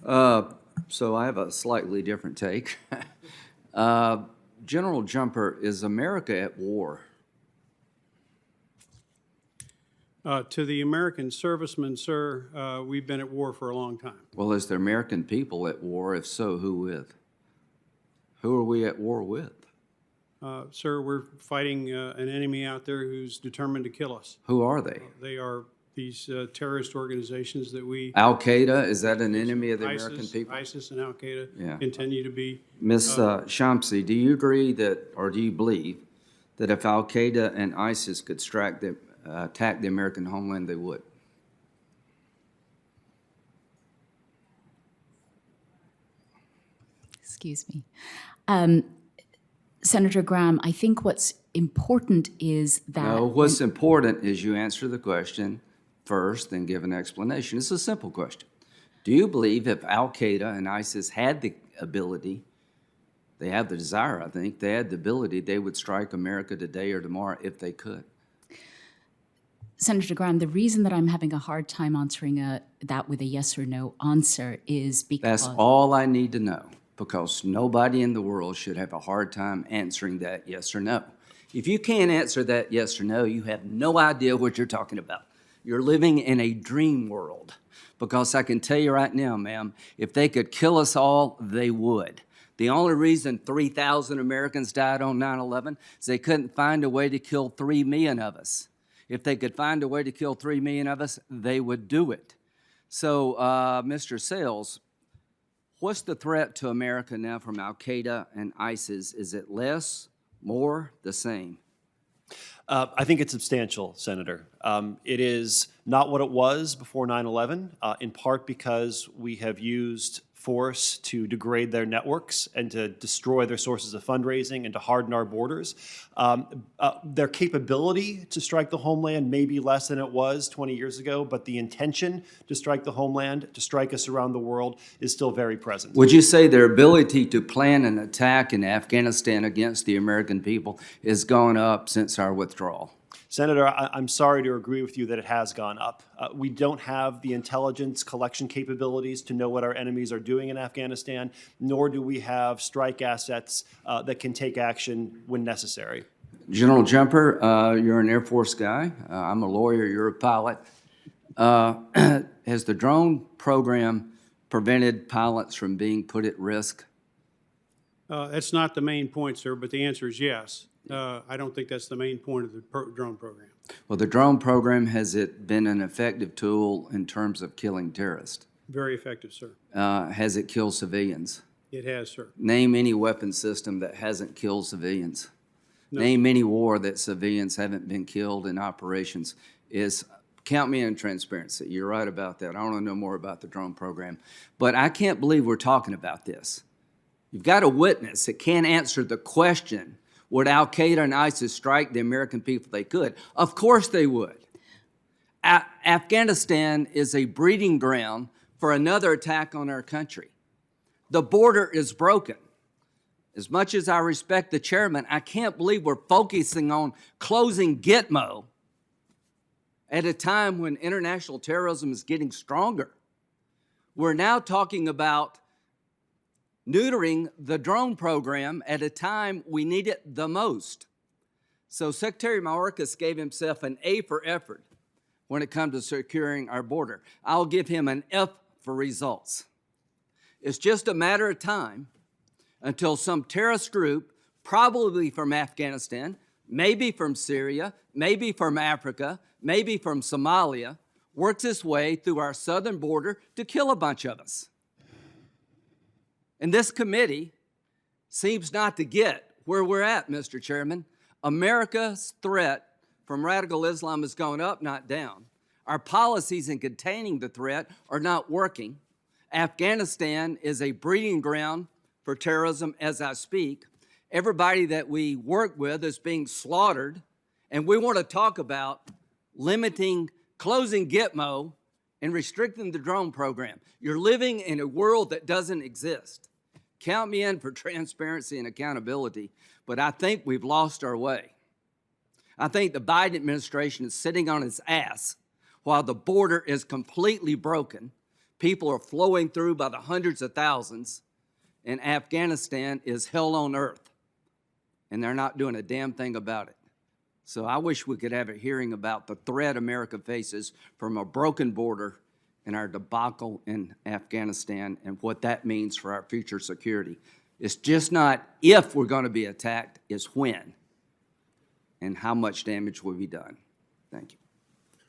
So I have a slightly different take. General Jumper, is America at war? To the American servicemen, sir, we've been at war for a long time. Well, is the American people at war? If so, who with? Who are we at war with? Sir, we're fighting an enemy out there who's determined to kill us. Who are they? They are these terrorist organizations that we... Al-Qaeda, is that an enemy of the American people? ISIS and Al-Qaeda Yeah. continue to be... Ms. Shamsi, do you agree that, or do you believe that if Al-Qaeda and ISIS could attack the American homeland, they would? Excuse me. Senator Graham, I think what's important is that... No, what's important is you answer the question first, then give an explanation. It's a simple question. Do you believe if Al-Qaeda and ISIS had the ability, they have the desire, I think, they had the ability, they would strike America today or tomorrow if they could? Senator Graham, the reason that I'm having a hard time answering that with a yes or no answer is because... That's all I need to know, because nobody in the world should have a hard time answering that yes or no. If you can't answer that yes or no, you have no idea what you're talking about. You're living in a dream world, because I can tell you right now, ma'am, if they could kill us all, they would. The only reason 3,000 Americans died on 9/11 is they couldn't find a way to kill 3 million of us. If they could find a way to kill 3 million of us, they would do it. So, Mr. Sales, what's the threat to America now from Al-Qaeda and ISIS? Is it less, more, the same? I think it's substantial, Senator. It is not what it was before 9/11, in part because we have used force to degrade their networks and to destroy their sources of fundraising and to harden our borders. Their capability to strike the homeland may be less than it was 20 years ago, but the intention to strike the homeland, to strike us around the world, is still very present. Would you say their ability to plan an attack in Afghanistan against the American people has gone up since our withdrawal? Senator, I'm sorry to agree with you that it has gone up. We don't have the intelligence collection capabilities to know what our enemies are doing in Afghanistan, nor do we have strike assets that can take action when necessary. General Jumper, you're an Air Force guy. I'm a lawyer, you're a pilot. Has the drone program prevented pilots from being put at risk? That's not the main point, sir, but the answer is yes. I don't think that's the main point of the drone program. Well, the drone program, has it been an effective tool in terms of killing terrorists? Very effective, sir. Has it killed civilians? It has, sir. Name any weapon system that hasn't killed civilians. No. Name any war that civilians haven't been killed in operations. Count me in transparency. You're right about that. I want to know more about the drone program. But I can't believe we're talking about this. You've got a witness that can't answer the question, would Al-Qaeda and ISIS strike the American people if they could? Of course they would. Afghanistan is a breeding ground for another attack on our country. The border is broken. As much as I respect the chairman, I can't believe we're focusing on closing Gitmo at a time when international terrorism is getting stronger. We're now talking about neutering the drone program at a time we need it the most. So Secretary Mayorkas gave himself an A for effort when it comes to securing our border. I'll give him an F for results. It's just a matter of time until some terrorist group, probably from Afghanistan, maybe from Syria, maybe from Africa, maybe from Somalia, works its way through our southern border to kill a bunch of us. And this committee seems not to get where we're at, Mr. Chairman. America's threat from radical Islam has gone up, not down. Our policies in containing the threat are not working. Afghanistan is a breeding ground for terrorism as I speak. Everybody that we work with is being slaughtered, and we want to talk about closing Gitmo and restricting the drone program. You're living in a world that doesn't exist. Count me in for transparency and accountability, but I think we've lost our way. I think the Biden administration is sitting on its ass while the border is completely broken. People are flowing through by the hundreds of thousands, and Afghanistan is hell on earth, and they're not doing a damn thing about it. So I wish we could have a hearing about the threat America faces from a broken border and our debacle in Afghanistan and what that means for our future security. It's just not if we're going to be attacked, it's when and how much damage will be done. Thank you.